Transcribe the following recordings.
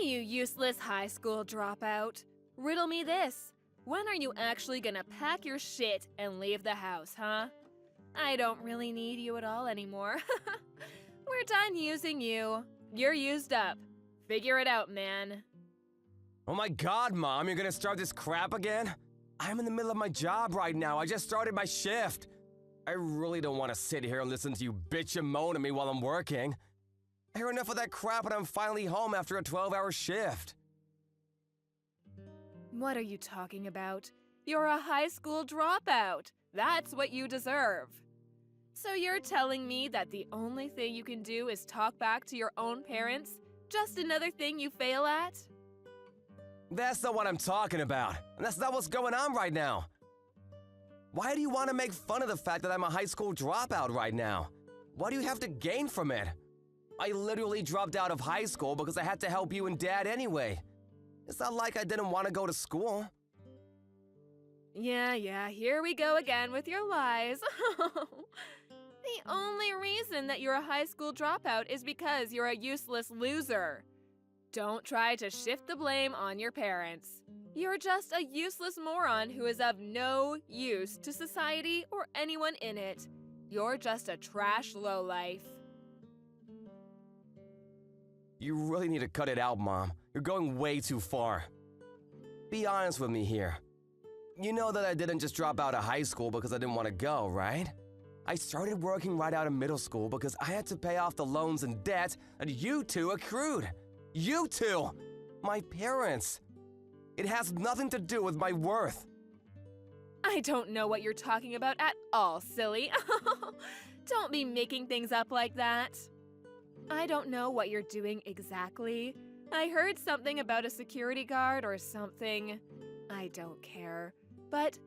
you useless high school dropout. Riddle me this. When are you actually gonna pack your shit and leave the house, huh? I don't really need you at all anymore. We're done using you. You're used up. Figure it out, man. Oh my god, Mom, you're gonna start this crap again? I'm in the middle of my job right now. I just started my shift. I really don't want to sit here and listen to you bitch and moan at me while I'm working. I hear enough of that crap and I'm finally home after a 12-hour shift. What are you talking about? You're a high school dropout. That's what you deserve. So you're telling me that the only thing you can do is talk back to your own parents? Just another thing you fail at? That's not what I'm talking about, and that's not what's going on right now. Why do you want to make fun of the fact that I'm a high school dropout right now? What do you have to gain from it? I literally dropped out of high school because I had to help you and Dad anyway. It's not like I didn't want to go to school. Yeah, here we go again with your lies. The only reason that you're a high school dropout is because you're a useless loser. Don't try to shift the blame on your parents. You're just a useless moron who is of no use to society or anyone in it. You're just a trash lowlife. You really need to cut it out, Mom. You're going way too far. Be honest with me here. You know that I didn't just drop out of high school because I didn't want to go, right? I started working right out of middle school because I had to pay off the loans and debt that you two accrued. You two! My parents. It has nothing to do with my worth. I don't know what you're talking about at all, silly. Don't be making things up like that. I don't know what you're doing exactly. I heard something about a security guard or something. I don't care. But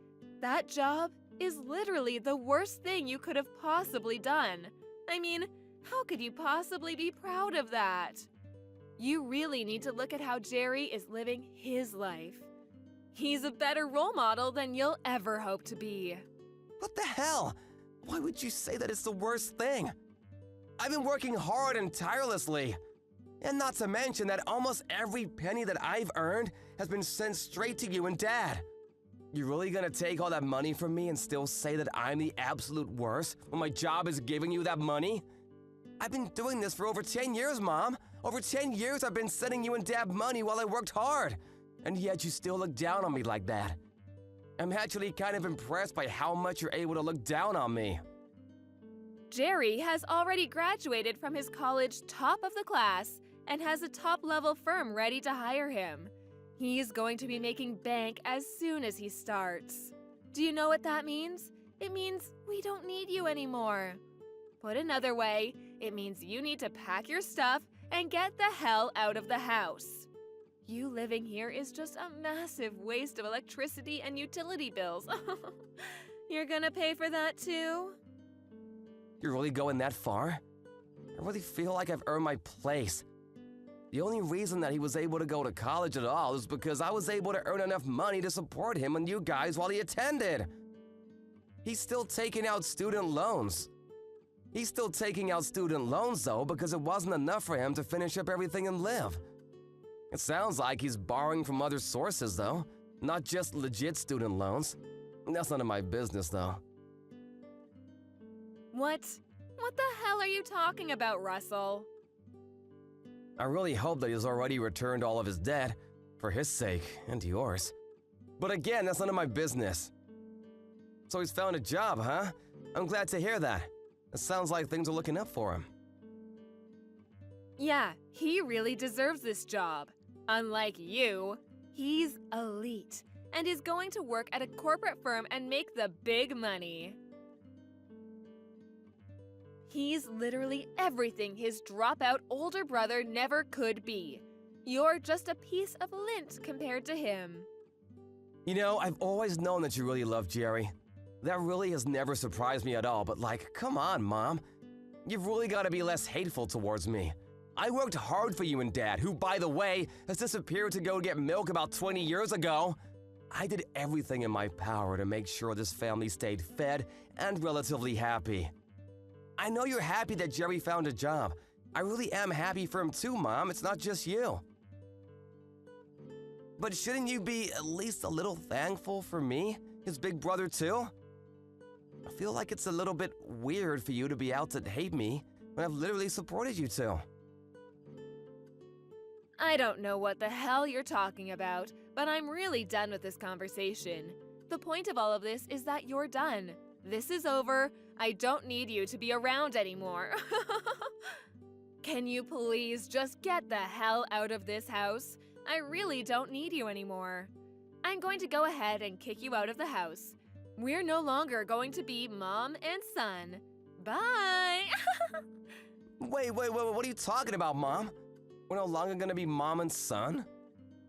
that job is literally the worst thing you could have possibly done. I mean, how could you possibly be proud of that? You really need to look at how Jerry is living his life. He's a better role model than you'll ever hope to be. What the hell? Why would you say that it's the worst thing? I've been working hard and tirelessly. And not to mention that almost every penny that I've earned has been sent straight to you and Dad. You really gonna take all that money from me and still say that I'm the absolute worst when my job is giving you that money? I've been doing this for over 10 years, Mom. Over 10 years I've been sending you and Dad money while I worked hard. And yet you still look down on me like that. I'm actually kind of impressed by how much you're able to look down on me. Jerry has already graduated from his college top of the class and has a top-level firm ready to hire him. He's going to be making bank as soon as he starts. Do you know what that means? It means we don't need you anymore. Put another way, it means you need to pack your stuff and get the hell out of the house. You living here is just a massive waste of electricity and utility bills. You're gonna pay for that too? You're really going that far? I really feel like I've earned my place. The only reason that he was able to go to college at all is because I was able to earn enough money to support him and you guys while he attended. He's still taking out student loans. He's still taking out student loans, though, because it wasn't enough for him to finish up everything and live. It sounds like he's borrowing from other sources, though, not just legit student loans. That's none of my business, though. What the hell are you talking about, Russell? I really hope that he's already returned all of his debt, for his sake and yours. But again, that's none of my business. So he's found a job, huh? I'm glad to hear that. It sounds like things are looking up for him. Yeah, he really deserves this job. Unlike you, he's elite and is going to work at a corporate firm and make the big money. He's literally everything his dropout older brother never could be. You're just a piece of lint compared to him. You know, I've always known that you really love Jerry. That really has never surprised me at all, but like, come on, Mom. You've really got to be less hateful towards me. I worked hard for you and Dad, who, by the way, has disappeared to go get milk about 20 years ago. I did everything in my power to make sure this family stayed fed and relatively happy. I know you're happy that Jerry found a job. I really am happy for him too, Mom. It's not just you. But shouldn't you be at least a little thankful for me, his big brother too? I feel like it's a little bit weird for you to be out to hate me when I've literally supported you two. I don't know what the hell you're talking about, but I'm really done with this conversation. The point of all of this is that you're done. This is over. I don't need you to be around anymore. Can you please just get the hell out of this house? I really don't need you anymore. I'm going to go ahead and kick you out of the house. We're no longer going to be mom and son. Bye! Wait, what are you talking about, Mom? We're no longer gonna be mom and son?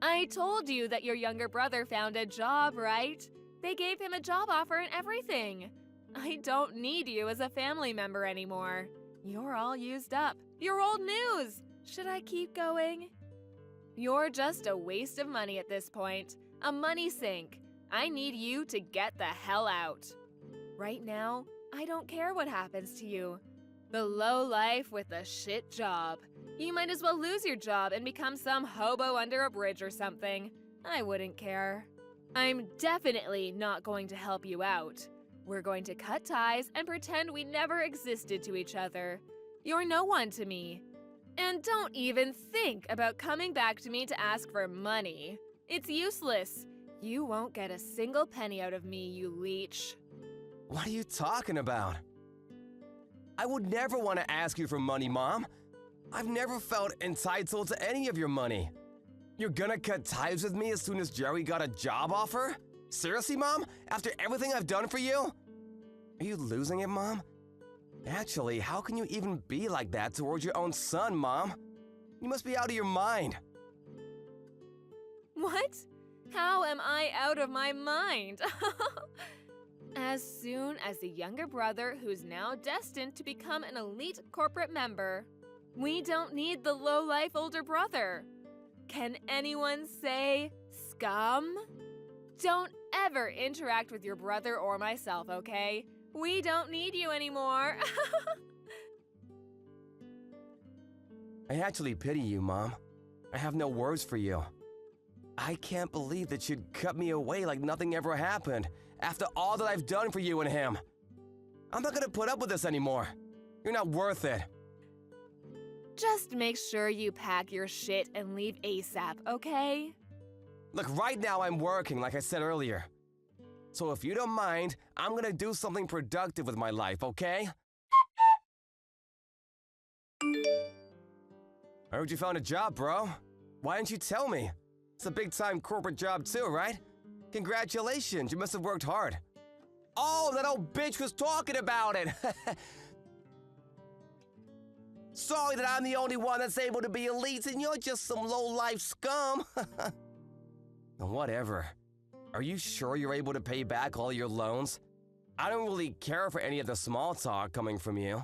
I told you that your younger brother found a job, right? They gave him a job offer and everything. I don't need you as a family member anymore. You're all used up. You're old news. Should I keep going? You're just a waste of money at this point. A money sink. I need you to get the hell out. Right now, I don't care what happens to you. The low life with a shit job. You might as well lose your job and become some hobo under a bridge or something. I wouldn't care. I'm definitely not going to help you out. We're going to cut ties and pretend we never existed to each other. You're no one to me. And don't even think about coming back to me to ask for money. It's useless. You won't get a single penny out of me, you leech. What are you talking about? I would never want to ask you for money, Mom. I've never felt entitled to any of your money. You're gonna cut ties with me as soon as Jerry got a job offer? Seriously, Mom? After everything I've done for you? Are you losing it, Mom? Actually, how can you even be like that towards your own son, Mom? You must be out of your mind. What? How am I out of my mind? As soon as the younger brother, who's now destined to become an elite corporate member. We don't need the low-life older brother. Can anyone say scum? Don't ever interact with your brother or myself, okay? We don't need you anymore. I actually pity you, Mom. I have no words for you. I can't believe that you'd cut me away like nothing ever happened after all that I've done for you and him. I'm not gonna put up with this anymore. You're not worth it. Just make sure you pack your shit and leave ASAP, okay? Look, right now I'm working, like I said earlier. So if you don't mind, I'm gonna do something productive with my life, okay? I heard you found a job, bro. Why didn't you tell me? It's a big-time corporate job too, right? Congratulations, you must have worked hard. Oh, that old bitch was talking about it! Sorry that I'm the only one that's able to be elite and you're just some low-life scum. Whatever. Are you sure you're able to pay back all your loans? I don't really care for any of the small talk coming from you.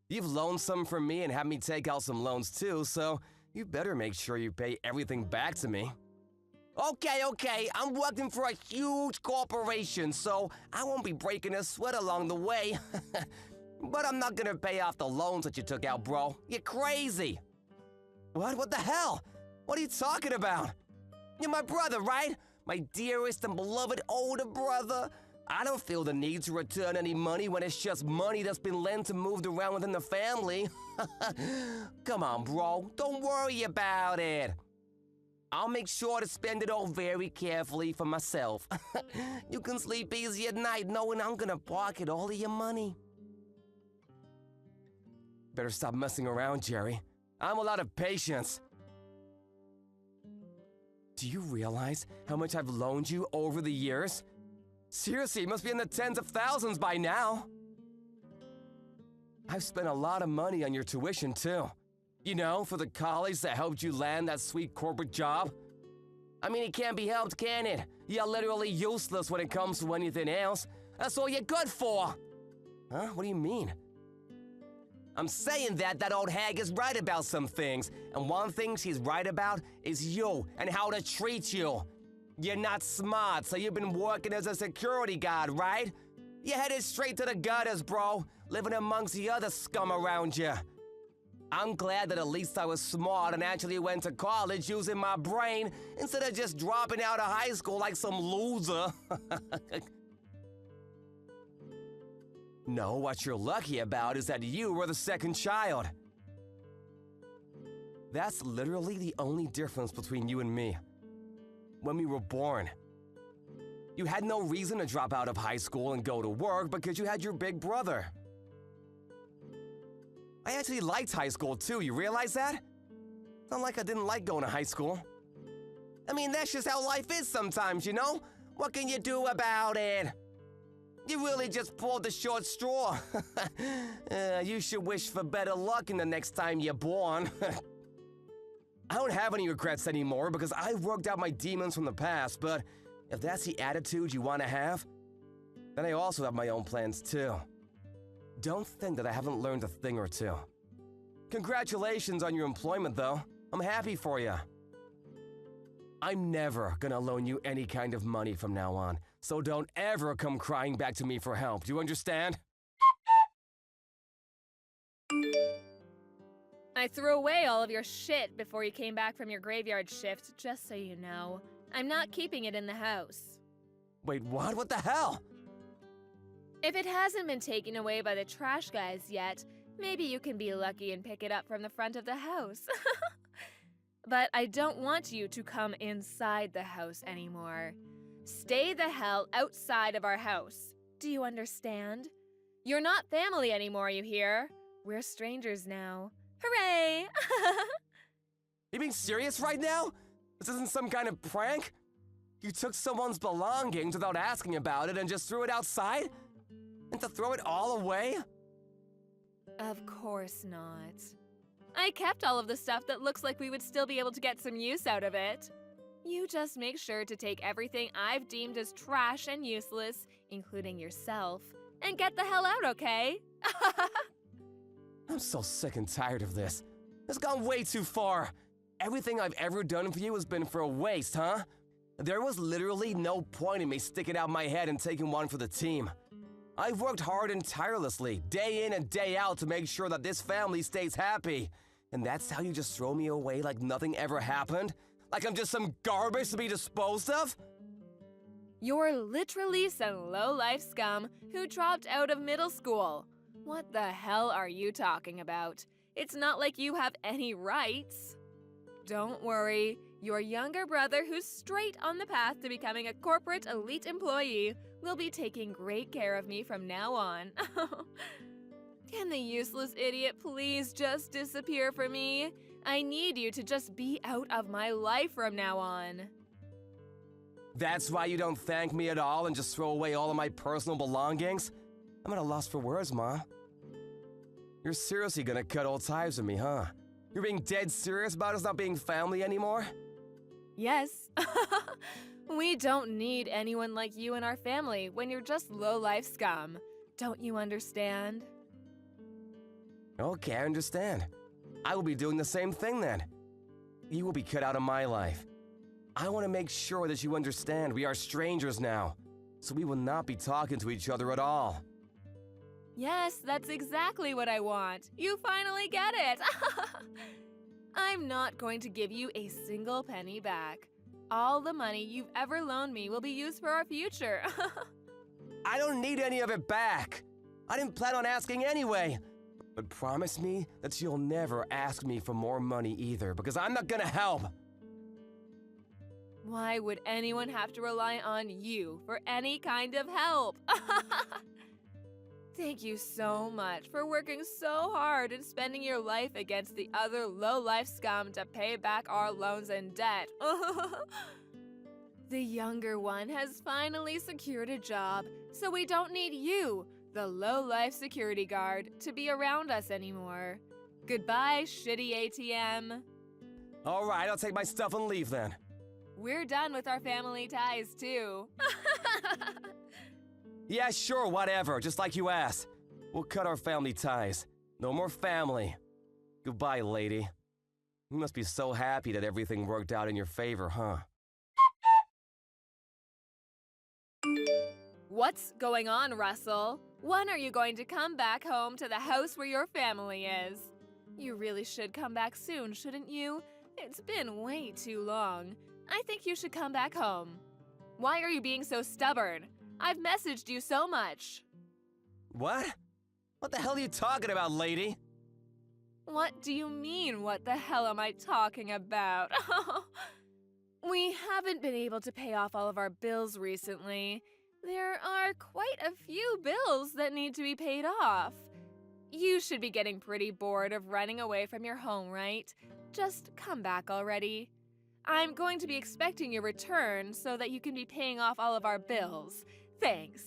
You've loaned some from me and had me take out some loans too, so you better make sure you pay everything back to me. Okay, I'm working for a huge corporation, so I won't be breaking a sweat along the way. But I'm not gonna pay off the loans that you took out, bro. You're crazy. What the hell? What are you talking about? You're my brother, right? My dearest and beloved older brother. I don't feel the need to return any money when it's just money that's been lent and moved around within the family. Come on, bro. Don't worry about it. I'll make sure to spend it all very carefully for myself. You can sleep easy at night knowing I'm gonna pocket all of your money. Better stop messing around, Jerry. I'm all out of patience. Do you realize how much I've loaned you over the years? Seriously, it must be in the tens of thousands by now. I've spent a lot of money on your tuition, too. You know, for the college that helped you land that sweet corporate job. I mean, it can't be helped, can it? You're literally useless when it comes to anything else. That's all you're good for. Huh? What do you mean? I'm saying that old hag is right about some things, and one thing she's right about is you and how to treat you. You're not smart, so you've been working as a security guard, right? You're headed straight to the gutters, bro, living amongst the other scum around you. I'm glad that at least I was smart and actually went to college using my brain instead of just dropping out of high school like some loser. No, what you're lucky about is that you were the second child. That's literally the only difference between you and me. When we were born, you had no reason to drop out of high school and go to work because you had your big brother. I actually liked high school too, you realize that? It's not like I didn't like going to high school. I mean, that's just how life is sometimes, you know? What can you do about it? You really just pulled the short straw. You should wish for better luck in the next time you're born. I don't have any regrets anymore because I've worked out my demons from the past, but if that's the attitude you want to have, then I also have my own plans too. Don't think that I haven't learned a thing or two. Congratulations on your employment though. I'm happy for you. I'm never gonna loan you any kind of money from now on, so don't ever come crying back to me for help. Do you understand? I threw away all of your shit before you came back from your graveyard shift, just so you know. I'm not keeping it in the house. Wait, what? What the hell? If it hasn't been taken away by the trash guys yet, maybe you can be lucky and pick it up from the front of the house. But I don't want you to come inside the house anymore. Stay the hell outside of our house. Do you understand? You're not family anymore, you hear? We're strangers now. Hooray! You being serious right now? This isn't some kind of prank? You took someone's belongings without asking about it and just threw it outside? And to throw it all away? Of course not. I kept all of the stuff that looks like we would still be able to get some use out of it. You just make sure to take everything I've deemed as trash and useless, including yourself, and get the hell out, okay? I'm so sick and tired of this. It's gone way too far. Everything I've ever done for you has been for a waste, huh? There was literally no point in me sticking out my head and taking one for the team. I've worked hard and tirelessly, day in and day out, to make sure that this family stays happy. And that's how you just throw me away like nothing ever happened? Like I'm just some garbage to be disposed of? You're literally some low-life scum who dropped out of middle school. What the hell are you talking about? It's not like you have any rights. Don't worry, your younger brother, who's straight on the path to becoming a corporate elite employee, will be taking great care of me from now on. Can the useless idiot please just disappear for me? I need you to just be out of my life from now on. That's why you don't thank me at all and just throw away all of my personal belongings? I'm at a loss for words, Mom. You're seriously gonna cut all ties with me, huh? You're being dead serious about us not being family anymore? Yes. We don't need anyone like you in our family when you're just low-life scum. Don't you understand? Okay, I understand. I will be doing the same thing then. You will be cut out of my life. I want to make sure that you understand we are strangers now, so we will not be talking to each other at all. Yes, that's exactly what I want. You finally get it. I'm not going to give you a single penny back. All the money you've ever loaned me will be used for our future. I don't need any of it back. I didn't plan on asking anyway. But promise me that you'll never ask me for more money either, because I'm not gonna help. Why would anyone have to rely on you for any kind of help? Thank you so much for working so hard and spending your life against the other low-life scum to pay back our loans and debt. The younger one has finally secured a job, so we don't need you, the low-life security guard, to be around us anymore. Goodbye, shitty ATM. All right, I'll take my stuff and leave then. We're done with our family ties, too. Yeah, sure, whatever, just like you asked. We'll cut our family ties. No more family. Goodbye, lady. You must be so happy that everything worked out in your favor, huh? What's going on, Russell? When are you going to come back home to the house where your family is? You really should come back soon, shouldn't you? It's been way too long. I think you should come back home. Why are you being so stubborn? I've messaged you so much. What? What the hell are you talking about, lady? What do you mean, what the hell am I talking about? We haven't been able to pay off all of our bills recently. There are quite a few bills that need to be paid off. You should be getting pretty bored of running away from your home, right? Just come back already. I'm going to be expecting your return so that you can be paying off all of our bills. Thanks.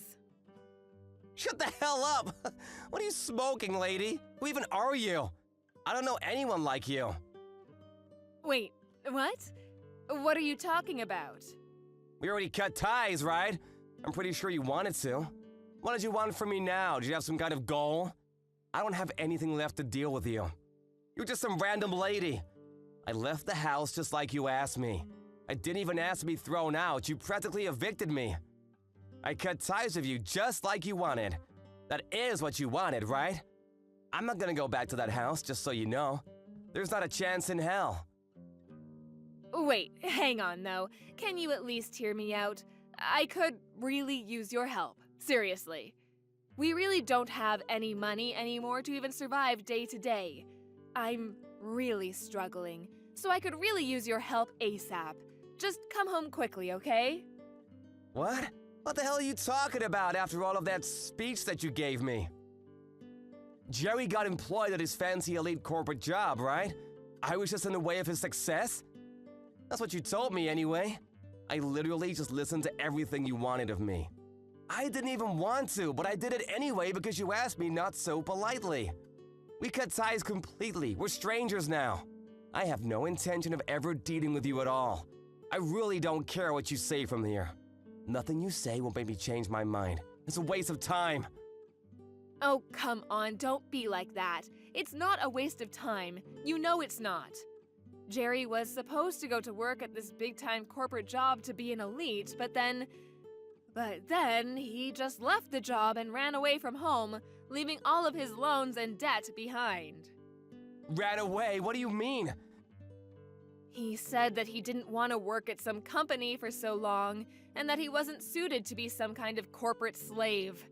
Shut the hell up! What are you smoking, lady? Who even are you? I don't know anyone like you. Wait, what? What are you talking about? We already cut ties, right? I'm pretty sure you wanted to. What did you want from me now? Did you have some kind of goal? I don't have anything left to deal with you. You're just some random lady. I left the house just like you asked me. I didn't even ask to be thrown out. You practically evicted me. I cut ties with you just like you wanted. That is what you wanted, right? I'm not gonna go back to that house, just so you know. There's not a chance in hell. Wait, hang on though. Can you at least hear me out? I could really use your help. Seriously. We really don't have any money anymore to even survive day to day. I'm really struggling, so I could really use your help ASAP. Just come home quickly, okay? What? What the hell are you talking about after all of that speech that you gave me? Jerry got employed at his fancy elite corporate job, right? I was just in the way of his success? That's what you told me anyway. I literally just listened to everything you wanted of me. I didn't even want to, but I did it anyway because you asked me not so politely. We cut ties completely. We're strangers now. I have no intention of ever dealing with you at all. I really don't care what you say from here. Nothing you say will make me change my mind. It's a waste of time. Oh, come on, don't be like that. It's not a waste of time. You know it's not. Jerry was supposed to go to work at this big-time corporate job to be an elite, but then he just left the job and ran away from home, leaving all of his loans and debt behind. Ran away? What do you mean? He said that he didn't want to work at some company for so long, and that he wasn't suited to be some kind of corporate slave.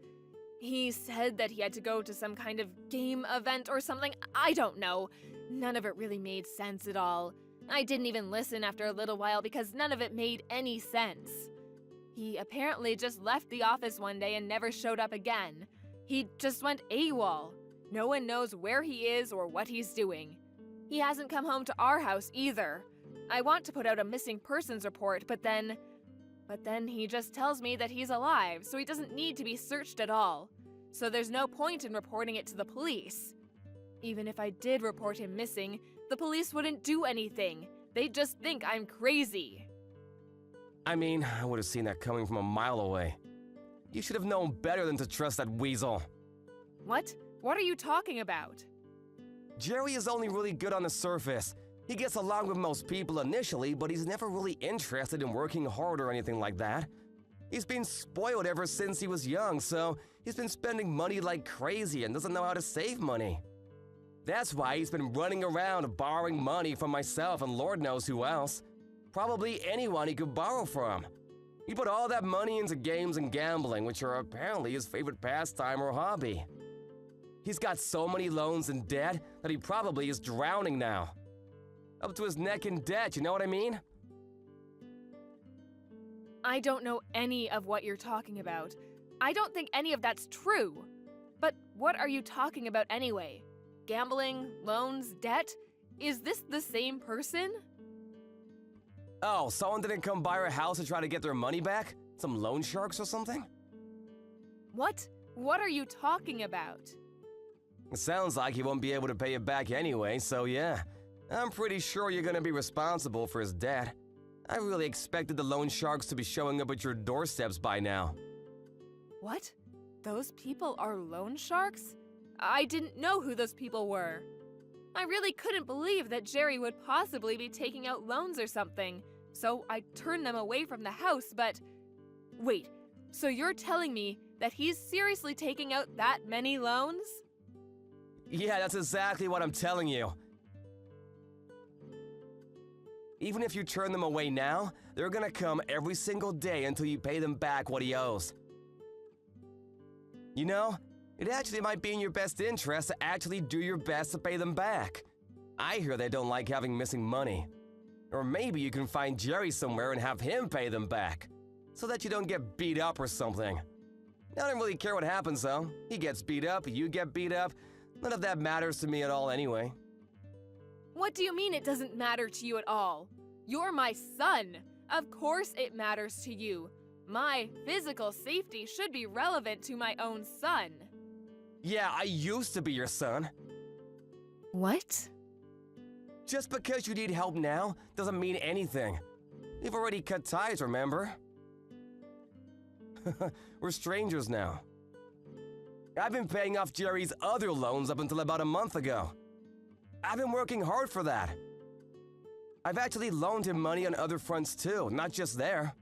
He said that he had to go to some kind of game event or something. I don't know. None of it really made sense at all. I didn't even listen after a little while because none of it made any sense. He apparently just left the office one day and never showed up again. He just went AWOL. No one knows where he is or what he's doing. He hasn't come home to our house either. I want to put out a missing persons report, but then he just tells me that he's alive, so he doesn't need to be searched at all. So there's no point in reporting it to the police. Even if I did report him missing, the police wouldn't do anything. They'd just think I'm crazy. I mean, I would have seen that coming from a mile away. You should have known better than to trust that weasel. What? What are you talking about? Jerry is only really good on the surface. He gets along with most people initially, but he's never really interested in working hard or anything like that. He's been spoiled ever since he was young, so he's been spending money like crazy and doesn't know how to save money. That's why he's been running around borrowing money from myself and Lord knows who else. Probably anyone he could borrow from. He put all that money into games and gambling, which are apparently his favorite pastime or hobby. He's got so many loans and debt that he probably is drowning now. Up to his neck in debt, you know what I mean? I don't know any of what you're talking about. I don't think any of that's true. But what are you talking about anyway? Gambling, loans, debt? Is this the same person? Oh, someone didn't come by our house to try to get their money back? Some loan sharks or something? What? What are you talking about? It sounds like he won't be able to pay it back anyway, so yeah. I'm pretty sure you're gonna be responsible for his debt. I really expected the loan sharks to be showing up at your doorsteps by now. What? Those people are loan sharks? I didn't know who those people were. I really couldn't believe that Jerry would possibly be taking out loans or something, so I turned them away from the house, but... Wait, so you're telling me that he's seriously taking out that many loans? Yeah, that's exactly what I'm telling you. Even if you turn them away now, they're gonna come every single day until you pay them back what he owes. You know, it actually might be in your best interest to actually do your best to pay them back. I hear they don't like having missing money. Or maybe you can find Jerry somewhere and have him pay them back, so that you don't get beat up or something. I don't really care what happens though. He gets beat up, you get beat up. None of that matters to me at all anyway. What do you mean it doesn't matter to you at all? You're my son. Of course it matters to you. My physical safety should be relevant to my own son. Yeah, I used to be your son. What? Just because you need help now doesn't mean anything. We've already cut ties, remember? We're strangers now. I've been paying off Jerry's other loans up until about a month ago. I've been working hard for that. I've actually loaned him money on other fronts too, not just there.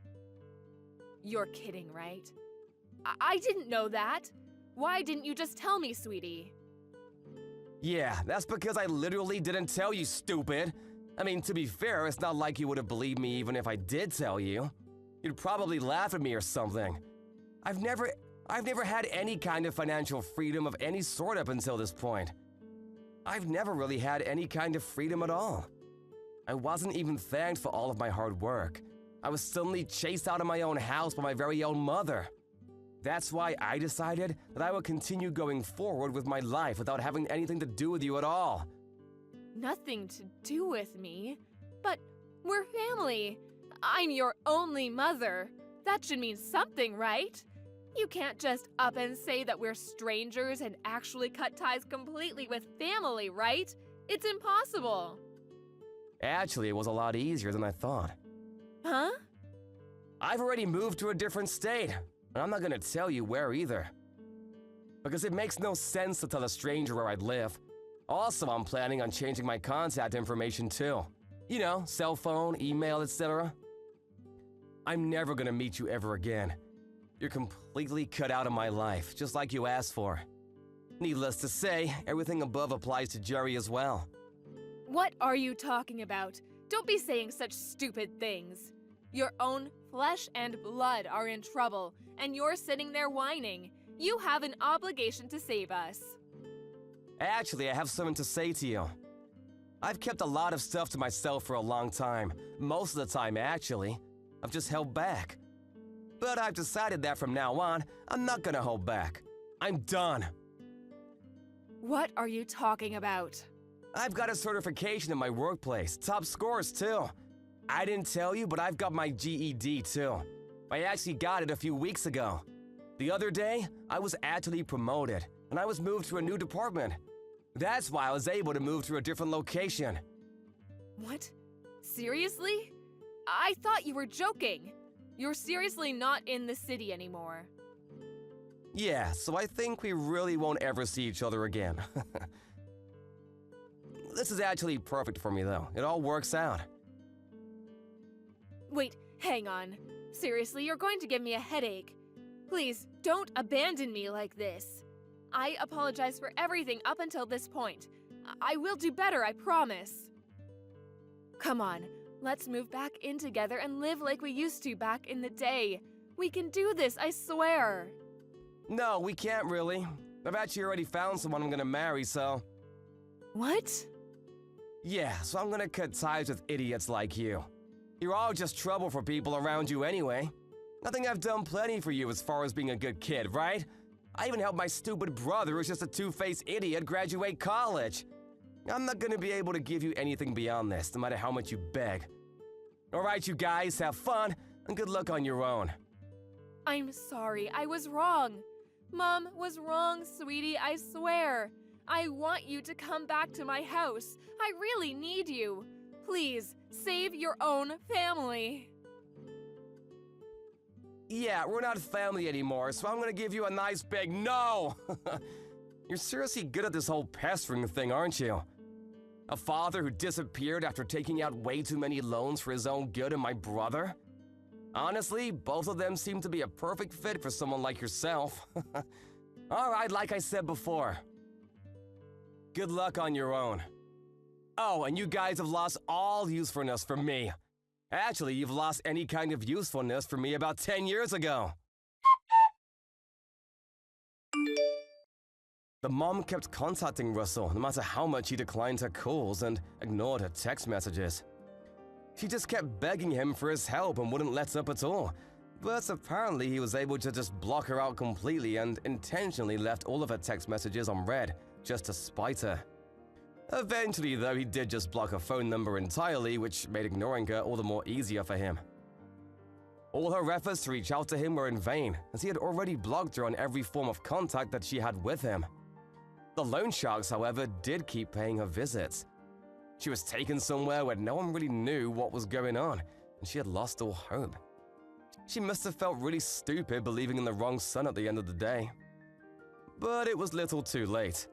You're kidding, right? I didn't know that. Why didn't you just tell me, sweetie? Yeah, that's because I literally didn't tell you, stupid. I mean, to be fair, it's not like you would have believed me even if I did tell you. You'd probably laugh at me or something. I've never had any kind of financial freedom of any sort up until this point. I've never really had any kind of freedom at all. I wasn't even thanked for all of my hard work. I was suddenly chased out of my own house by my very own mother. That's why I decided that I would continue going forward with my life without having anything to do with you at all. Nothing to do with me? But we're family. I'm your only mother. That should mean something, right? You can't just up and say that we're strangers and actually cut ties completely with family, right? It's impossible. Actually, it was a lot easier than I thought. Huh? I've already moved to a different state, and I'm not gonna tell you where either. Because it makes no sense to tell a stranger where I'd live. Also, I'm planning on changing my contact information too. You know, cell phone, email, etc. I'm never gonna meet you ever again. You're completely cut out of my life, just like you asked for. Needless to say, everything above applies to Jerry as well. What are you talking about? Don't be saying such stupid things. Your own flesh and blood are in trouble, and you're sitting there whining. You have an obligation to save us. Actually, I have something to say to you. I've kept a lot of stuff to myself for a long time. Most of the time, actually. I've just held back. But I've decided that from now on, I'm not gonna hold back. I'm done. What are you talking about? I've got a certification in my workplace, top scores too. I didn't tell you, but I've got my GED too. I actually got it a few weeks ago. The other day, I was actually promoted, and I was moved to a new department. That's why I was able to move to a different location. What? Seriously? I thought you were joking. You're seriously not in the city anymore. Yeah, so I think we really won't ever see each other again. This is actually perfect for me though. It all works out. Wait, hang on. Seriously, you're going to give me a headache. Please, don't abandon me like this. I apologize for everything up until this point. I will do better, I promise. Come on, let's move back in together and live like we used to back in the day. We can do this, I swear. No, we can't really. I've actually already found someone I'm gonna marry, so... What? Yeah, so I'm gonna cut ties with idiots like you. You're all just trouble for people around you anyway. I think I've done plenty for you as far as being a good kid, right? I even helped my stupid brother, who's just a two-faced idiot, graduate college. I'm not gonna be able to give you anything beyond this, no matter how much you beg. Alright, you guys, have fun, and good luck on your own. I'm sorry, I was wrong. Mom was wrong, sweetie, I swear. I want you to come back to my house. I really need you. Please, save your own family. Yeah, we're not family anymore, so I'm gonna give you a nice big no! You're seriously good at this whole pestering thing, aren't you? A father who disappeared after taking out way too many loans for his own good and my brother? Honestly, both of them seem to be a perfect fit for someone like yourself. Alright, like I said before. Good luck on your own. Oh, and you guys have lost all usefulness for me. Actually, you've lost any kind of usefulness for me about 10 years ago. The mom kept contacting Russell no matter how much he declined her calls and ignored her text messages. She just kept begging him for his help and wouldn't let up at all. But apparently he was able to just block her out completely and intentionally left all of her text messages unread, just to spite her. Eventually, though, he did just block her phone number entirely, which made ignoring her all the more easier for him. All her efforts to reach out to him were in vain, as he had already blocked her on every form of contact that she had with him. The loan sharks, however, did keep paying her visits. She was taken somewhere where no one really knew what was going on, and she had lost all hope. She must have felt really stupid believing in the wrong son at the end of the day. But it was little too late.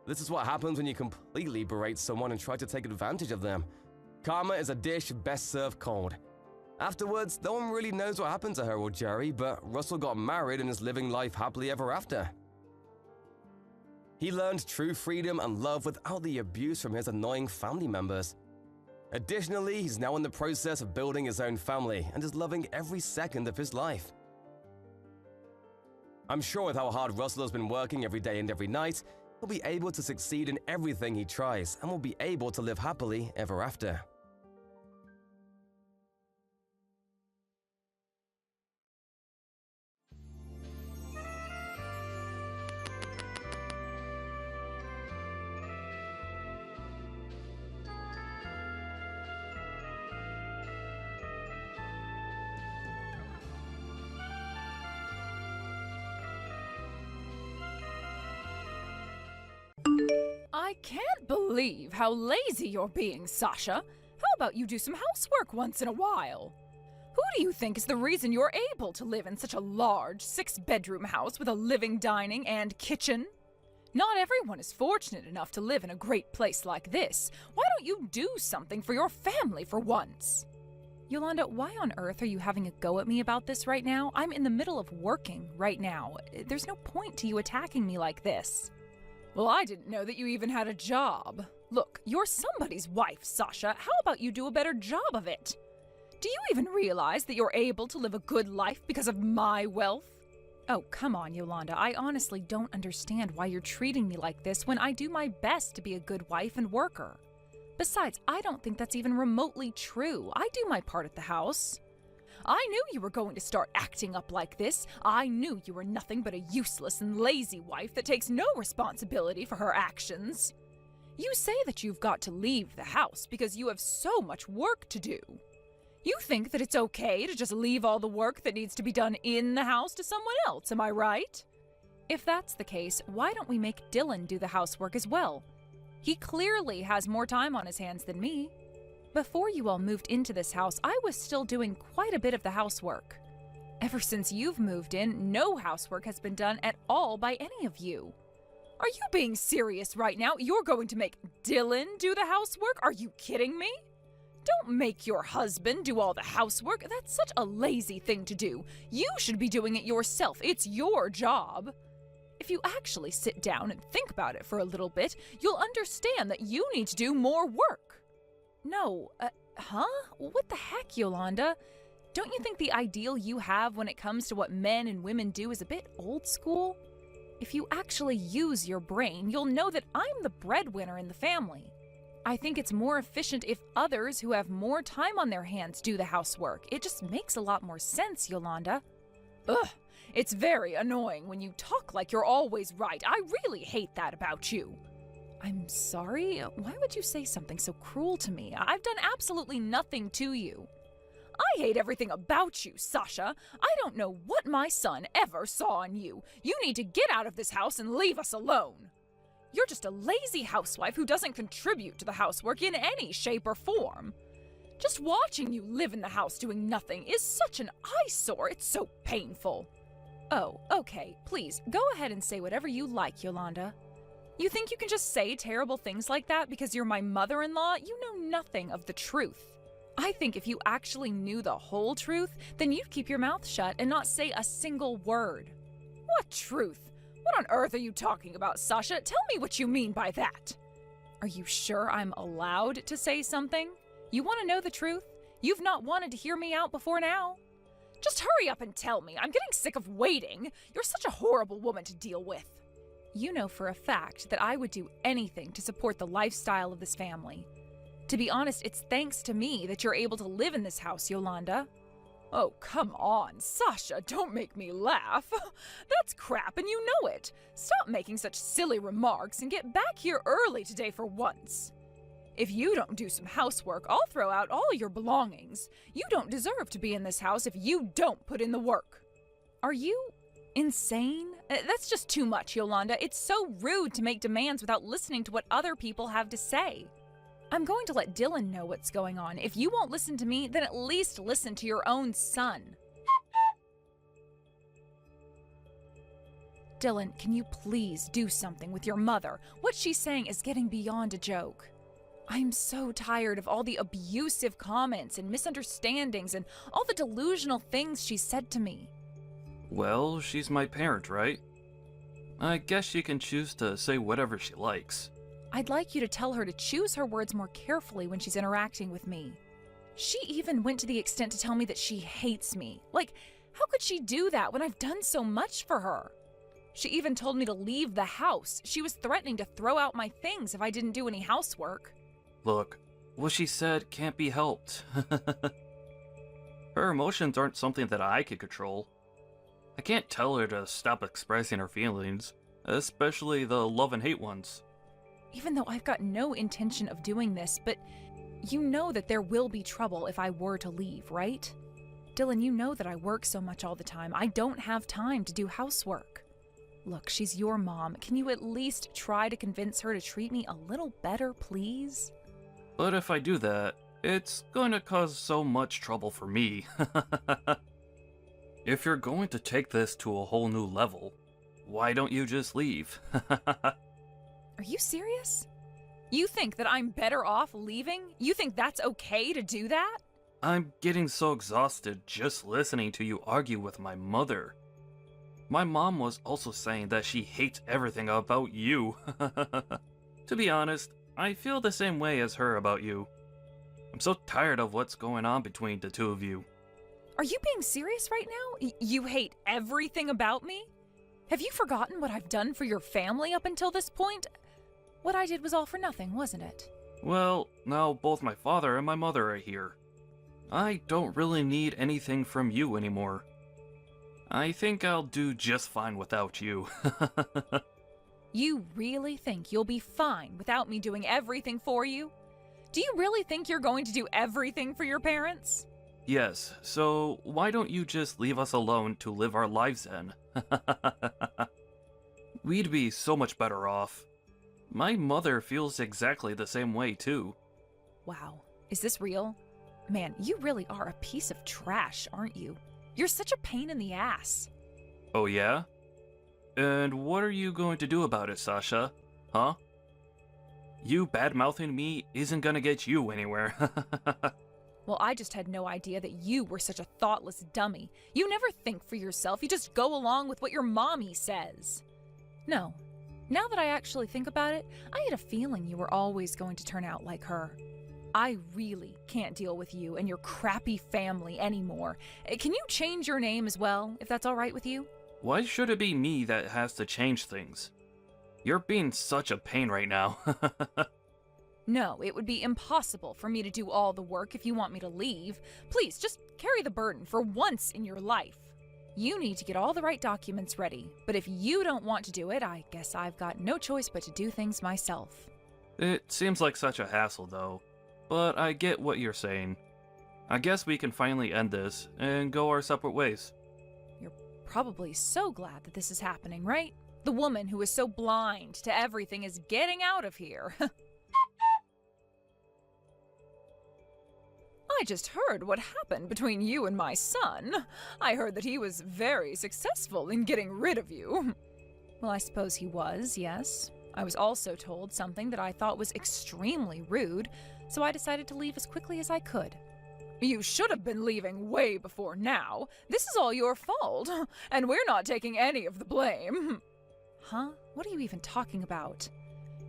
This is what happens when you completely berate someone and try to take advantage of them. Karma is a dish best served cold. Afterwards, no one really knows what happened to her or Jerry, but Russell got married and is living life happily ever after. He learned true freedom and love without the abuse from his annoying family members. Additionally, he's now in the process of building his own family and is loving every second of his life. I'm sure with how hard Russell has been working every day and every night, he'll be able to succeed in everything he tries and will be able to live happily ever after. I can't believe how lazy you're being, Sasha. How about you do some housework once in a while? Who do you think is the reason you're able to live in such a large 6-bedroom house with a living, dining, and kitchen? Not everyone is fortunate enough to live in a great place like this. Why don't you do something for your family for once? Yolanda, why on earth are you having a go at me about this right now? I'm in the middle of working right now. There's no point to you attacking me like this. Well, I didn't know that you even had a job. Look, you're somebody's wife, Sasha. How about you do a better job of it? Do you even realize that you're able to live a good life because of my wealth? Oh, come on, Yolanda. I honestly don't understand why you're treating me like this when I do my best to be a good wife and worker. Besides, I don't think that's even remotely true. I do my part at the house. I knew you were going to start acting up like this. I knew you were nothing but a useless and lazy wife that takes no responsibility for her actions. You say that you've got to leave the house because you have so much work to do. You think that it's okay to just leave all the work that needs to be done in the house to someone else, am I right? If that's the case, why don't we make Dylan do the housework as well? He clearly has more time on his hands than me. Before you all moved into this house, I was still doing quite a bit of the housework. Ever since you've moved in, no housework has been done at all by any of you. Are you being serious right now? You're going to make Dylan do the housework? Are you kidding me? Don't make your husband do all the housework. That's such a lazy thing to do. You should be doing it yourself. It's your job. If you actually sit down and think about it for a little bit, you'll understand that you need to do more work. No, What the heck, Yolanda? Don't you think the ideal you have when it comes to what men and women do is a bit old school? If you actually use your brain, you'll know that I'm the breadwinner in the family. I think it's more efficient if others who have more time on their hands do the housework. It just makes a lot more sense, Yolanda. Ugh, it's very annoying when you talk like you're always right. I really hate that about you. I'm sorry? Why would you say something so cruel to me? I've done absolutely nothing to you. I hate everything about you, Sasha. I don't know what my son ever saw in you. You need to get out of this house and leave us alone. You're just a lazy housewife who doesn't contribute to the housework in any shape or form. Just watching you live in the house doing nothing is such an eyesore. It's so painful. Oh, okay. Please, go ahead and say whatever you like, Yolanda. You think you can just say terrible things like that because you're my mother-in-law? You know nothing of the truth. I think if you actually knew the whole truth, then you'd keep your mouth shut and not say a single word. What truth? What on earth are you talking about, Sasha? Tell me what you mean by that. Are you sure I'm allowed to say something? You want to know the truth? You've not wanted to hear me out before now. Just hurry up and tell me. I'm getting sick of waiting. You're such a horrible woman to deal with. You know for a fact that I would do anything to support the lifestyle of this family. To be honest, it's thanks to me that you're able to live in this house, Yolanda. Oh, come on, Sasha, don't make me laugh. That's crap and you know it. Stop making such silly remarks and get back here early today for once. If you don't do some housework, I'll throw out all your belongings. You don't deserve to be in this house if you don't put in the work. Are you insane? That's just too much, Yolanda. It's so rude to make demands without listening to what other people have to say. I'm going to let Dylan know what's going on. If you won't listen to me, then at least listen to your own son. Dylan, can you please do something with your mother? What she's saying is getting beyond a joke. I'm so tired of all the abusive comments and misunderstandings and all the delusional things she said to me. Well, she's my parent, right? I guess she can choose to say whatever she likes. I'd like you to tell her to choose her words more carefully when she's interacting with me. She even went to the extent to tell me that she hates me. Like, how could she do that when I've done so much for her? She even told me to leave the house. She was threatening to throw out my things if I didn't do any housework. Look, what she said can't be helped. Her emotions aren't something that I can control. I can't tell her to stop expressing her feelings, especially the love and hate ones. Even though I've got no intention of doing this, but you know that there will be trouble if I were to leave, right? Dylan, you know that I work so much all the time. I don't have time to do housework. Look, she's your mom. Can you at least try to convince her to treat me a little better, please? But if I do that, it's going to cause so much trouble for me. If you're going to take this to a whole new level, why don't you just leave? Are you serious? You think that I'm better off leaving? You think that's okay to do that? I'm getting so exhausted just listening to you argue with my mother. My mom was also saying that she hates everything about you. To be honest, I feel the same way as her about you. I'm so tired of what's going on between the two of you. Are you being serious right now? You hate everything about me? Have you forgotten what I've done for your family up until this point? What I did was all for nothing, wasn't it? Well, now both my father and my mother are here. I don't really need anything from you anymore. I think I'll do just fine without you. You really think you'll be fine without me doing everything for you? Do you really think you're going to do everything for your parents? Yes, so why don't you just leave us alone to live our lives then? We'd be so much better off. My mother feels exactly the same way too. Wow, is this real? Man, you really are a piece of trash, aren't you? You're such a pain in the ass. Oh yeah? And what are you going to do about it, Sasha? Huh? You bad-mouthing me isn't gonna get you anywhere. Well, I just had no idea that you were such a thoughtless dummy. You never think for yourself, you just go along with what your mommy says. No, now that I actually think about it, I had a feeling you were always going to turn out like her. I really can't deal with you and your crappy family anymore. Can you change your name as well, if that's all right with you? Why should it be me that has to change things? You're being such a pain right now. No, it would be impossible for me to do all the work if you want me to leave. Please, just carry the burden for once in your life. You need to get all the right documents ready, but if you don't want to do it, I guess I've got no choice but to do things myself. It seems like such a hassle, though. But I get what you're saying. I guess we can finally end this and go our separate ways. You're probably so glad that this is happening, right? The woman who is so blind to everything is getting out of here. I just heard what happened between you and my son. I heard that he was very successful in getting rid of you. Well, I suppose he was, yes. I was also told something that I thought was extremely rude, so I decided to leave as quickly as I could. You should have been leaving way before now. This is all your fault, and we're not taking any of the blame. Huh? What are you even talking about?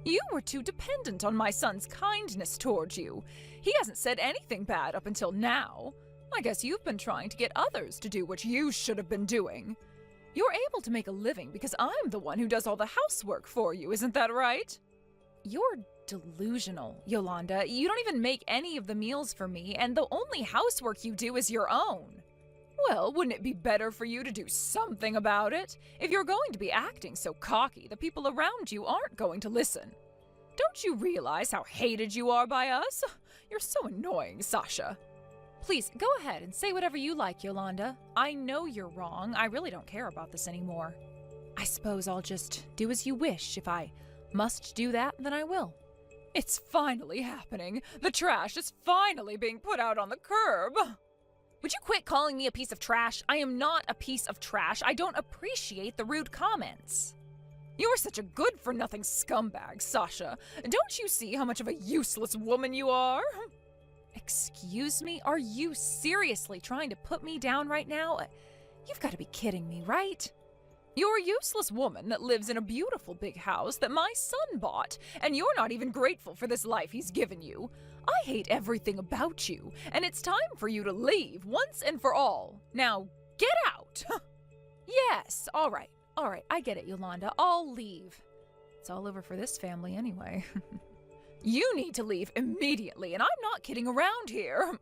You were too dependent on my son's kindness towards you. He hasn't said anything bad up until now. I guess you've been trying to get others to do what you should have been doing. You're able to make a living because I'm the one who does all the housework for you, isn't that right? You're delusional, Yolanda. You don't even make any of the meals for me, and the only housework you do is your own. Well, wouldn't it be better for you to do something about it? If you're going to be acting so cocky, the people around you aren't going to listen. Don't you realize how hated you are by us? You're so annoying, Sasha. Please, go ahead and say whatever you like, Yolanda. I know you're wrong. I really don't care about this anymore. I suppose I'll just do as you wish. If I must do that, then I will. It's finally happening. The trash is finally being put out on the curb. Would you quit calling me a piece of trash? I am not a piece of trash. I don't appreciate the rude comments. You're such a good-for-nothing scumbag, Sasha. Don't you see how much of a useless woman you are? Excuse me? Are you seriously trying to put me down right now? You've got to be kidding me, right? You're a useless woman that lives in a beautiful big house that my son bought, and you're not even grateful for this life he's given you. I hate everything about you, and it's time for you to leave once and for all. Now, get out! Yes, all right, I get it, Yolanda. I'll leave. It's all over for this family anyway. You need to leave immediately, and I'm not kidding around here.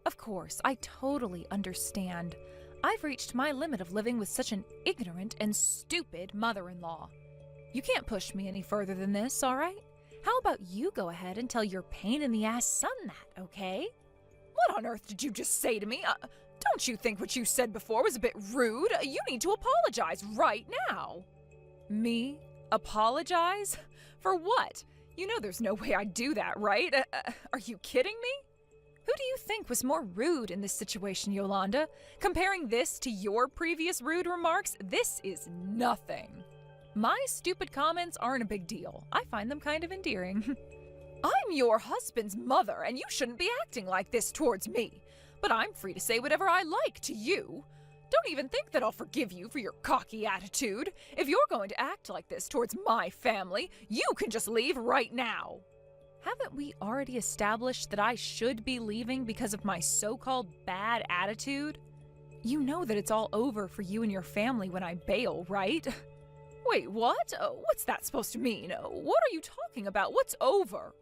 Of course, I totally understand. I've reached my limit of living with such an ignorant and stupid mother-in-law. You can't push me any further than this, all right? How about you go ahead and tell your pain-in-the-ass son that, okay? What on earth did you just say to me? Don't you think what you said before was a bit rude? You need to apologize right now. Me? Apologize? For what? You know there's no way I'd do that, right? Are you kidding me? Who do you think was more rude in this situation, Yolanda? Comparing this to your previous rude remarks, this is nothing. My stupid comments aren't a big deal. I find them kind of endearing. I'm your husband's mother, and you shouldn't be acting like this towards me. But I'm free to say whatever I like to you. Don't even think that I'll forgive you for your cocky attitude. If you're going to act like this towards my family, you can just leave right now. Haven't we already established that I should be leaving because of my so-called bad attitude? You know that it's all over for you and your family when I bail, right? Wait, what? What's that supposed to mean? What are you talking about? What's over?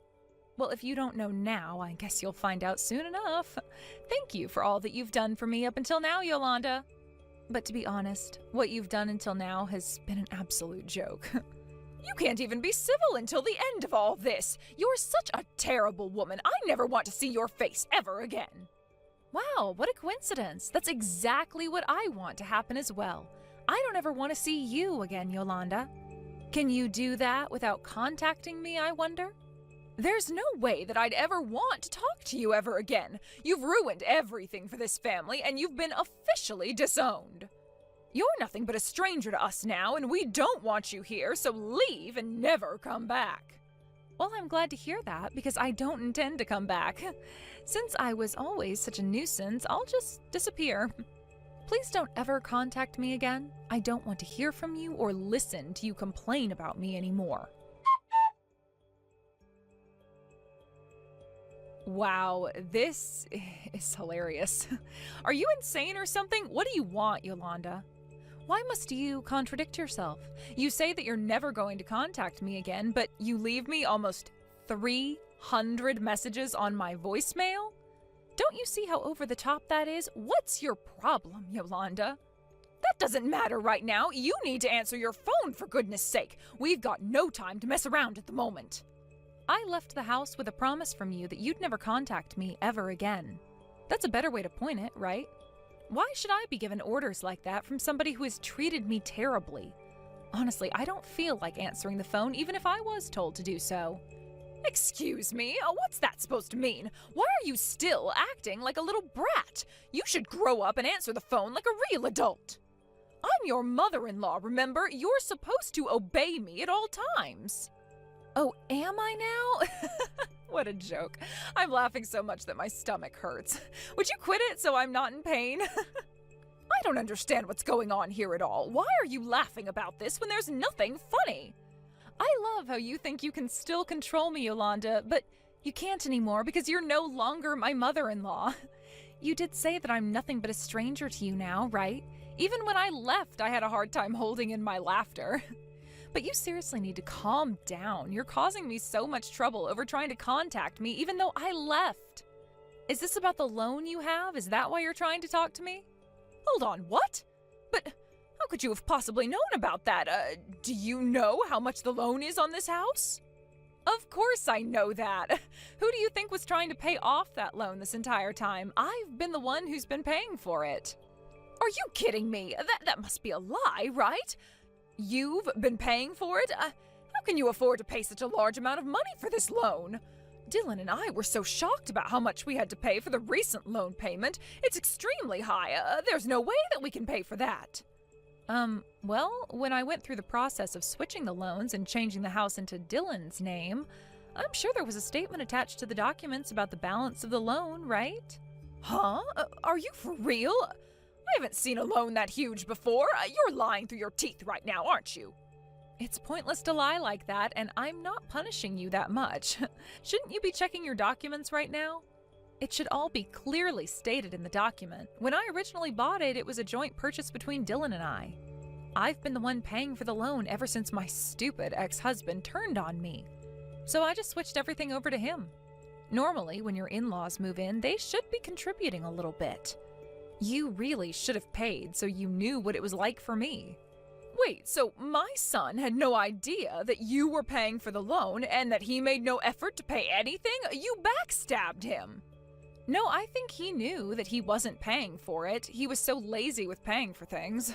Well, if you don't know now, I guess you'll find out soon enough. Thank you for all that you've done for me up until now, Yolanda. But to be honest, what you've done until now has been an absolute joke. You can't even be civil until the end of all this. You're such a terrible woman. I never want to see your face ever again. Wow, what a coincidence. That's exactly what I want to happen as well. I don't ever want to see you again, Yolanda. Can you do that without contacting me, I wonder? There's no way that I'd ever want to talk to you ever again. You've ruined everything for this family, and you've been officially disowned. You're nothing but a stranger to us now, and we don't want you here, so leave and never come back. Well, I'm glad to hear that, because I don't intend to come back. Since I was always such a nuisance, I'll just disappear. Please don't ever contact me again. I don't want to hear from you or listen to you complain about me anymore. Wow, this is hilarious. Are you insane or something? What do you want, Yolanda? Why must you contradict yourself? You say that you're never going to contact me again, but you leave me almost 300 messages on my voicemail? Don't you see how over the top that is? What's your problem, Yolanda? That doesn't matter right now. You need to answer your phone, for goodness sake. We've got no time to mess around at the moment. I left the house with a promise from you that you'd never contact me ever again. That's a better way to point it, right? Why should I be given orders like that from somebody who has treated me terribly? Honestly, I don't feel like answering the phone even if I was told to do so. Excuse me? What's that supposed to mean? Why are you still acting like a little brat? You should grow up and answer the phone like a real adult. I'm your mother-in-law, remember? You're supposed to obey me at all times. Oh, am I now? What a joke. I'm laughing so much that my stomach hurts. Would you quit it so I'm not in pain? I don't understand what's going on here at all. Why are you laughing about this when there's nothing funny? I love how you think you can still control me, Yolanda, but you can't anymore because you're no longer my mother-in-law. You did say that I'm nothing but a stranger to you now, right? Even when I left, I had a hard time holding in my laughter. But you seriously need to calm down. You're causing me so much trouble over trying to contact me even though I left. Is this about the loan you have? Is that why you're trying to talk to me? Hold on, what? But how could you have possibly known about that? Do you know how much the loan is on this house? Of course I know that. Who do you think was trying to pay off that loan this entire time? I've been the one who's been paying for it. Are you kidding me? That must be a lie, right? You've been paying for it? How can you afford to pay such a large amount of money for this loan? Dylan and I were so shocked about how much we had to pay for the recent loan payment. It's extremely high. There's no way that we can pay for that. Well, when I went through the process of switching the loans and changing the house into Dylan's name, I'm sure there was a statement attached to the documents about the balance of the loan, right? Huh? Are you for real? I haven't seen a loan that huge before. You're lying through your teeth right now, aren't you? It's pointless to lie like that, and I'm not punishing you that much. Shouldn't you be checking your documents right now? It should all be clearly stated in the document. When I originally bought it, it was a joint purchase between Dylan and I. I've been the one paying for the loan ever since my stupid ex-husband turned on me. So I just switched everything over to him. Normally, when your in-laws move in, they should be contributing a little bit. You really should have paid so you knew what it was like for me. Wait, so my son had no idea that you were paying for the loan and that he made no effort to pay anything? You backstabbed him. No, I think he knew that he wasn't paying for it. He was so lazy with paying for things.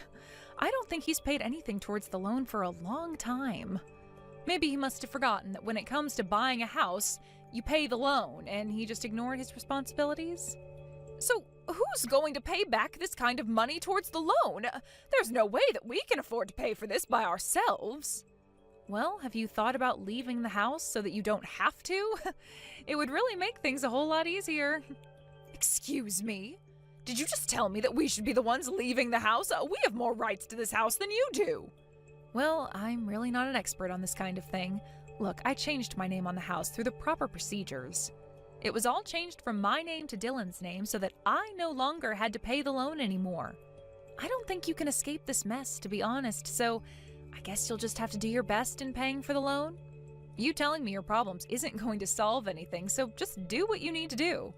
I don't think he's paid anything towards the loan for a long time. Maybe he must have forgotten that when it comes to buying a house, you pay the loan, and he just ignored his responsibilities. So who's going to pay back this kind of money towards the loan? There's no way that we can afford to pay for this by ourselves. Well, have you thought about leaving the house so that you don't have to? It would really make things a whole lot easier. Excuse me? Did you just tell me that we should be the ones leaving the house? We have more rights to this house than you do. Well, I'm really not an expert on this kind of thing. Look, I changed my name on the house through the proper procedures. It was all changed from my name to Dylan's name so that I no longer had to pay the loan anymore. I don't think you can escape this mess, to be honest, so I guess you'll just have to do your best in paying for the loan. You telling me your problems isn't going to solve anything, so just do what you need to do.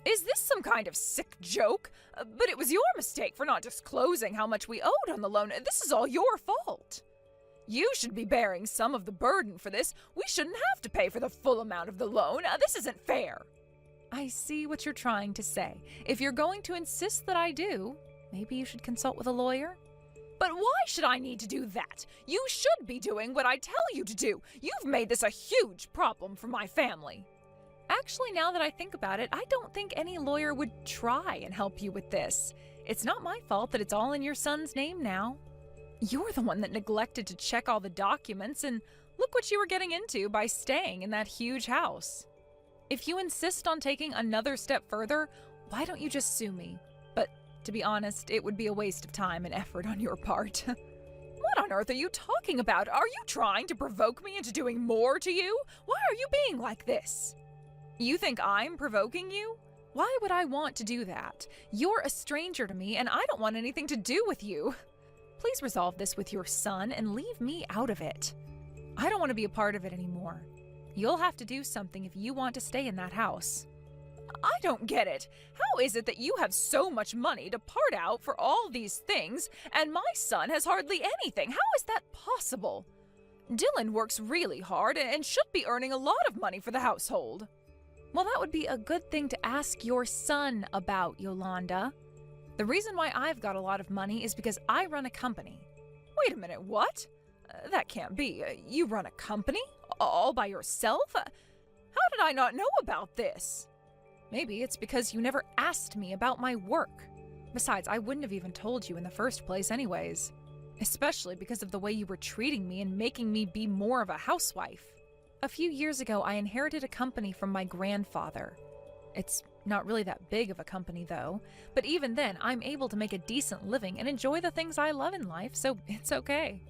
Is this some kind of sick joke? But it was your mistake for not disclosing how much we owed on the loan. This is all your fault. You should be bearing some of the burden for this. We shouldn't have to pay for the full amount of the loan. This isn't fair. I see what you're trying to say. If you're going to insist that I do, maybe you should consult with a lawyer. But why should I need to do that? You should be doing what I tell you to do. You've made this a huge problem for my family. Actually, now that I think about it, I don't think any lawyer would try and help you with this. It's not my fault that it's all in your son's name now. You're the one that neglected to check all the documents, and look what you were getting into by staying in that huge house. If you insist on taking another step further, why don't you just sue me? But to be honest, it would be a waste of time and effort on your part. What on earth are you talking about? Are you trying to provoke me into doing more to you? Why are you being like this? You think I'm provoking you? Why would I want to do that? You're a stranger to me, and I don't want anything to do with you. Please resolve this with your son and leave me out of it. I don't want to be a part of it anymore. You'll have to do something if you want to stay in that house. I don't get it. How is it that you have so much money to part out for all these things, and my son has hardly anything? How is that possible? Dylan works really hard and should be earning a lot of money for the household. Well, that would be a good thing to ask your son about, Yolanda. The reason why I've got a lot of money is because I run a company. Wait a minute, what? That can't be. You run a company? All by yourself? How did I not know about this? Maybe it's because you never asked me about my work. Besides, I wouldn't have even told you in the first place anyways. Especially because of the way you were treating me and making me be more of a housewife. A few years ago, I inherited a company from my grandfather. It's Not really that big of a company, though. But even then, I'm able to make a decent living and enjoy the things I love in life, so it's okay.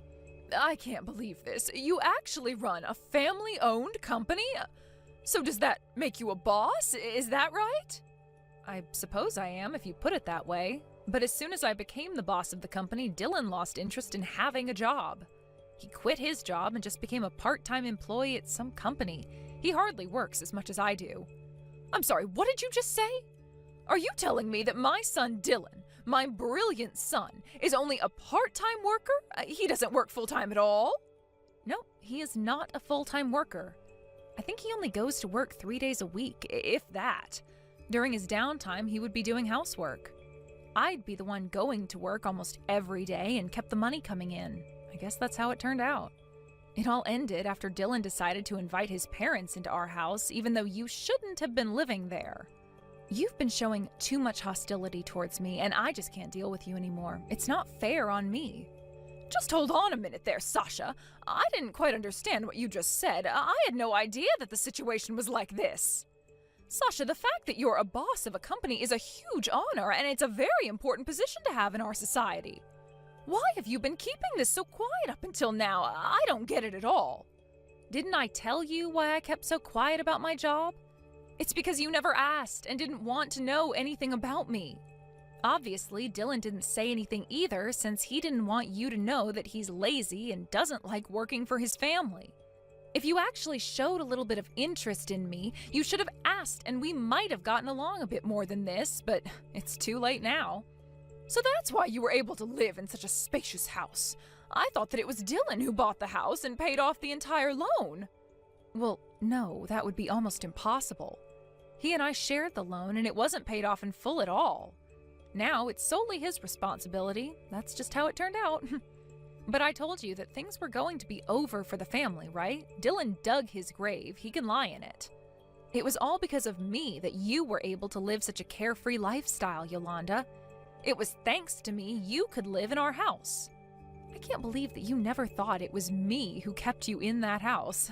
I can't believe this. You actually run a family-owned company? So does that make you a boss? Is that right? I suppose I am, if you put it that way. But as soon as I became the boss of the company, Dylan lost interest in having a job. He quit his job and just became a part-time employee at some company. He hardly works as much as I do. I'm sorry, what did you just say? Are you telling me that my son Dylan, my brilliant son, is only a part-time worker? He doesn't work full-time at all? No, he is not a full-time worker. I think he only goes to work 3 days a week, if that. During his downtime, he would be doing housework. I'd be the one going to work almost every day and kept the money coming in. I guess that's how it turned out. It all ended after Dylan decided to invite his parents into our house, even though you shouldn't have been living there. You've been showing too much hostility towards me, and I just can't deal with you anymore. It's not fair on me. Just hold on a minute there, Sasha. I didn't quite understand what you just said. I had no idea that the situation was like this. Sasha, the fact that you're a boss of a company is a huge honor, and it's a very important position to have in our society. Why have you been keeping this so quiet up until now? I don't get it at all. Didn't I tell you why I kept so quiet about my job? It's because you never asked and didn't want to know anything about me. Obviously, Dylan didn't say anything either, since he didn't want you to know that he's lazy and doesn't like working for his family. If you actually showed a little bit of interest in me, you should have asked, and we might have gotten along a bit more than this, but it's too late now. So that's why you were able to live in such a spacious house. I thought that it was Dylan who bought the house and paid off the entire loan. Well, no, that would be almost impossible. He and I shared the loan, and it wasn't paid off in full at all. Now it's solely his responsibility. That's just how it turned out. But I told you that things were going to be over for the family, right? Dylan dug his grave. He can lie in it. It was all because of me that you were able to live such a carefree lifestyle, Yolanda. It was thanks to me you could live in our house. I can't believe that you never thought it was me who kept you in that house.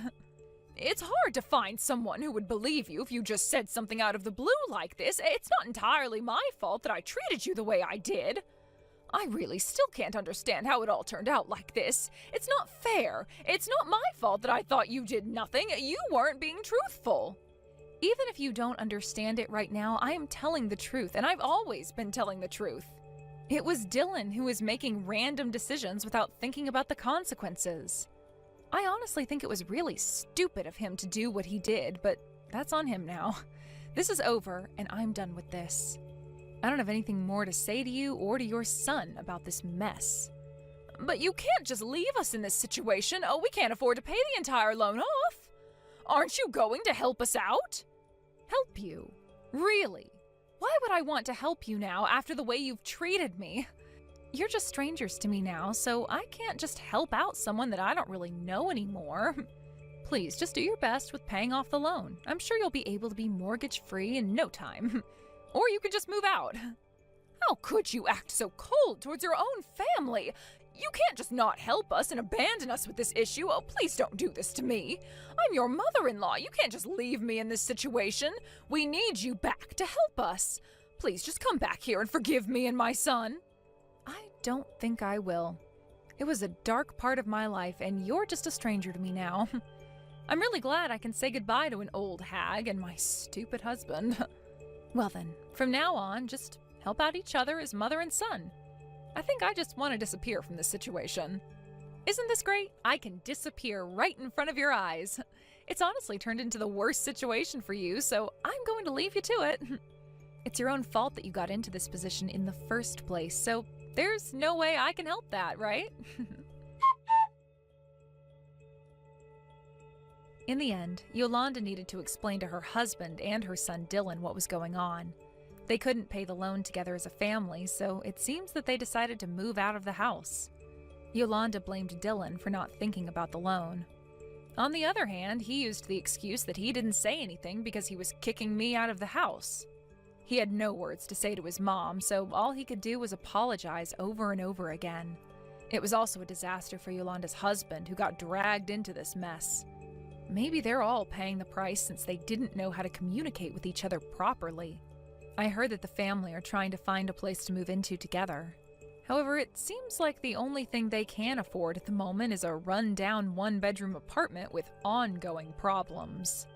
It's hard to find someone who would believe you if you just said something out of the blue like this. It's not entirely my fault that I treated you the way I did. I really still can't understand how it all turned out like this. It's not fair. It's not my fault that I thought you did nothing. You weren't being truthful. Even if you don't understand it right now, I am telling the truth, and I've always been telling the truth. It was Dylan who was making random decisions without thinking about the consequences. I honestly think it was really stupid of him to do what he did, but that's on him now. This is over, and I'm done with this. I don't have anything more to say to you or to your son about this mess. But you can't just leave us in this situation. Oh, we can't afford to pay the entire loan off. Aren't you going to help us out? Help you? Really? Why would I want to help you now after the way you've treated me? You're just strangers to me now, so I can't just help out someone that I don't really know anymore. Please, just do your best with paying off the loan. I'm sure you'll be able to be mortgage-free in no time. Or you can just move out. How could you act so cold towards your own family? You can't just not help us and abandon us with this issue. Oh, please don't do this to me. I'm your mother-in-law. You can't just leave me in this situation. We need you back to help us. Please just come back here and forgive me and my son. I don't think I will. It was a dark part of my life, and you're just a stranger to me now. I'm really glad I can say goodbye to an old hag and my stupid husband. Well then, from now on, just help out each other as mother and son. I think I just want to disappear from this situation. Isn't this great? I can disappear right in front of your eyes. It's honestly turned into the worst situation for you, so I'm going to leave you to it. It's your own fault that you got into this position in the first place, so there's no way I can help that, right? In the end, Yolanda needed to explain to her husband and her son Dylan what was going on. They couldn't pay the loan together as a family, so it seems that they decided to move out of the house. Yolanda blamed Dylan for not thinking about the loan. On the other hand, he used the excuse that he didn't say anything because he was kicking me out of the house. He had no words to say to his mom, so all he could do was apologize over and over again. It was also a disaster for Yolanda's husband, who got dragged into this mess. Maybe they're all paying the price since they didn't know how to communicate with each other properly. I heard that the family are trying to find a place to move into together. However, it seems like the only thing they can afford at the moment is a run-down one-bedroom apartment with ongoing problems.